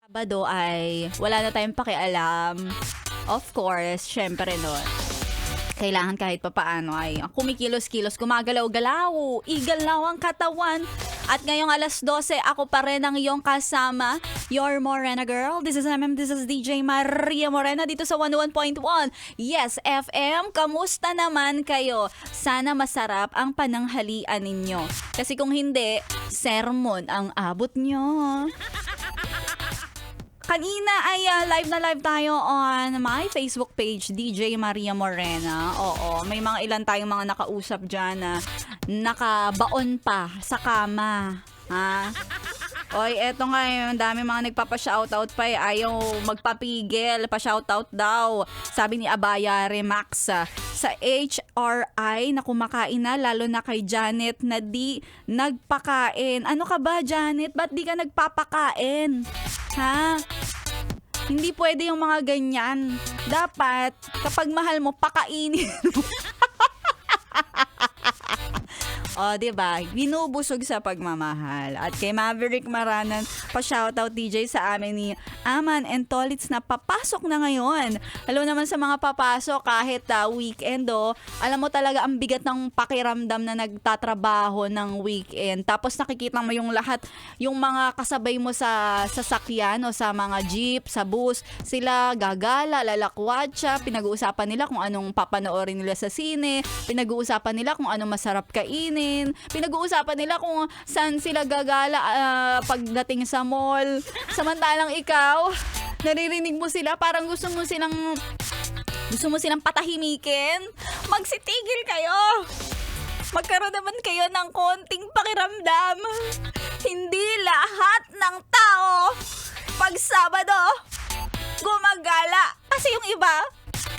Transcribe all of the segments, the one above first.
Sabado ay wala na tayong pakialam. Of course, syempre nun. Kailangan kahit papaano ay kumikilos-kilos, gumagalaw-galaw, igalaw ang katawan. At ngayong alas 12, ako pa rin ang iyong kasama, your Morena girl. This is DJ Maria Morena dito sa 101.1. Yes, FM. Kamusta naman kayo? Sana masarap ang pananghalian ninyo. Kasi kung hindi, sermon ang abot nyo. Kanina ay live na live tayo on my Facebook page, DJ Maria Morena. Oo, may mga ilan tayong mga nakausap dyan na nakabaon pa sa kama. Ha? Oy, eto nga yung dami mga nagpapa-shoutout pa eh. Ayaw magpapigil, pa-shoutout daw. Sabi ni Abaya Remax, sa HRI na kumakain na, lalo na kay Janet na di nagpakain. Ano ka ba, Janet? Ba't di ka nagpapakain? Ha? Hindi pwede yung mga ganyan. Dapat, kapag mahal mo, pakainin mo. O, diba? Binubusog sa pagmamahal. At kay Maverick Maranan, pa-shoutout DJ sa amin ni Aman and Tolits na papasok na ngayon. Alam naman sa mga papasok kahit weekend, alam mo talaga ang bigat ng pakiramdam na nagtatrabaho ng weekend. Tapos nakikita mo yung lahat, yung mga kasabay mo sa sasakyan o sa mga jeep, sa bus, sila gagala, lalakwatsa, pinag-uusapan nila kung anong papanoorin nila sa sine, pinag-uusapan nila kung anong masarap kainin, pinag-uusapan nila kung saan sila gagala pagdating sa mall. Samantalang ikaw, naririnig mo sila, parang gusto mo silang patahimikin. Magsitigil kayo. Magkaroon naman kayo ng konting pakiramdam. Hindi lahat ng tao pag Sabado gumagala. Kasi yung iba,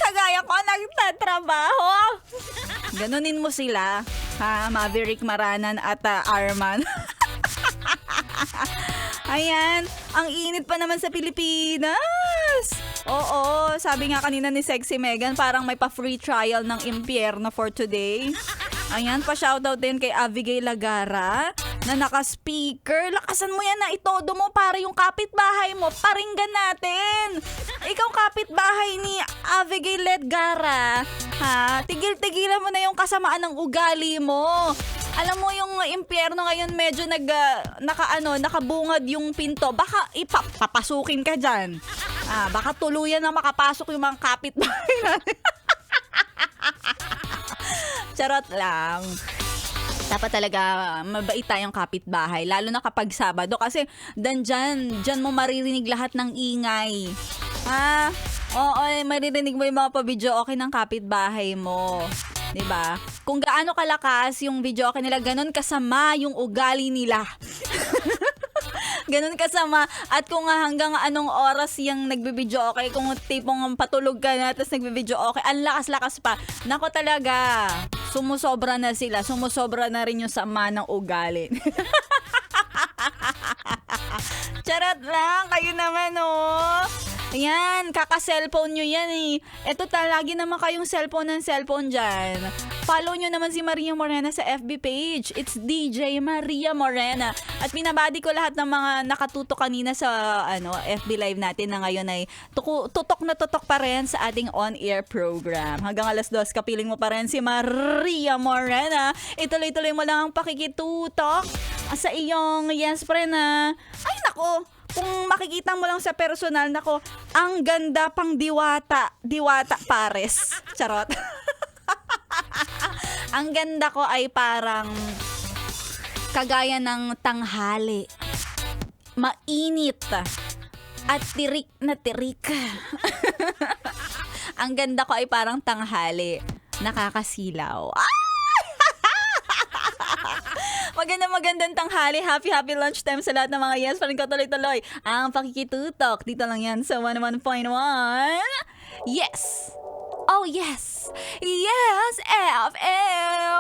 kagaya ko, nagtatrabaho. Ganunin mo sila, ha? Maverick Maranan at Arman. Ayan, ang init pa naman sa Pilipinas. Oo, sabi nga kanina ni Sexy Megan, parang may pa-free trial ng impyerno for today. Ayan, pa-shoutout din kay Abigail Lagara na naka-speaker. Lakasan mo yan na itodo mo para yung kapitbahay mo, paringgan natin. Ikaw kapitbahay ni Abigail Lagara, ha? Tigil-tigilan mo na yung kasamaan ng ugali mo. Alam mo yung impyerno ngayon medyo nakabungad yung pinto. Baka papasukin ka dyan. Baka tuluyan na makapasok yung mga kapitbahay natin. Charot lang. Dapat talaga mabait tayong kapitbahay, lalo na kapag Sabado kasi dyan mo maririnig lahat ng ingay. Oo, maririnig mo yung mga pa-video okay ng kapitbahay mo. 'Di ba? Kung gaano kalakas yung video okay nila, ganun kasama yung ugali nila. Ganun kasama. At kung hanggang anong oras yung nagbibideo okay, kung tipong patulog ka na tapos nagbibideo okay, ang lakas-lakas pa. Nako talaga, sumusobra na sila. Sumusobra na rin yung sama ng ugali. Charot lang, kayo naman Ayan, kaka-cellphone nyo yan eh. Eto lagi naman kayong cellphone dyan. Follow nyo naman si Maria Morena sa FB page. It's DJ Maria Morena. At binabati ko lahat ng mga nakatutok kanina sa FB live natin na ngayon ay tutok na tutok pa rin sa ating on-air program. Hanggang alas 2, kapiling mo pa rin si Maria Morena. Ituloy-tuloy mo lang ang pakikitutok sa iyong yes friend na ay nako. Kung makikita mo lang sa personal, nako, ang ganda pang diwata pares. Charot. Ang ganda ko ay parang kagaya ng tanghali. Mainit at tirik na tirik. Ang ganda ko ay parang tanghali. Nakakasilaw. Magandang tanghali. Happy lunchtime sa lahat ng mga yes. Parin ko tuloy-tuloy ang pakikitutok. Dito lang yan sa 101.1. Yes! Oh yes! Yes, FM!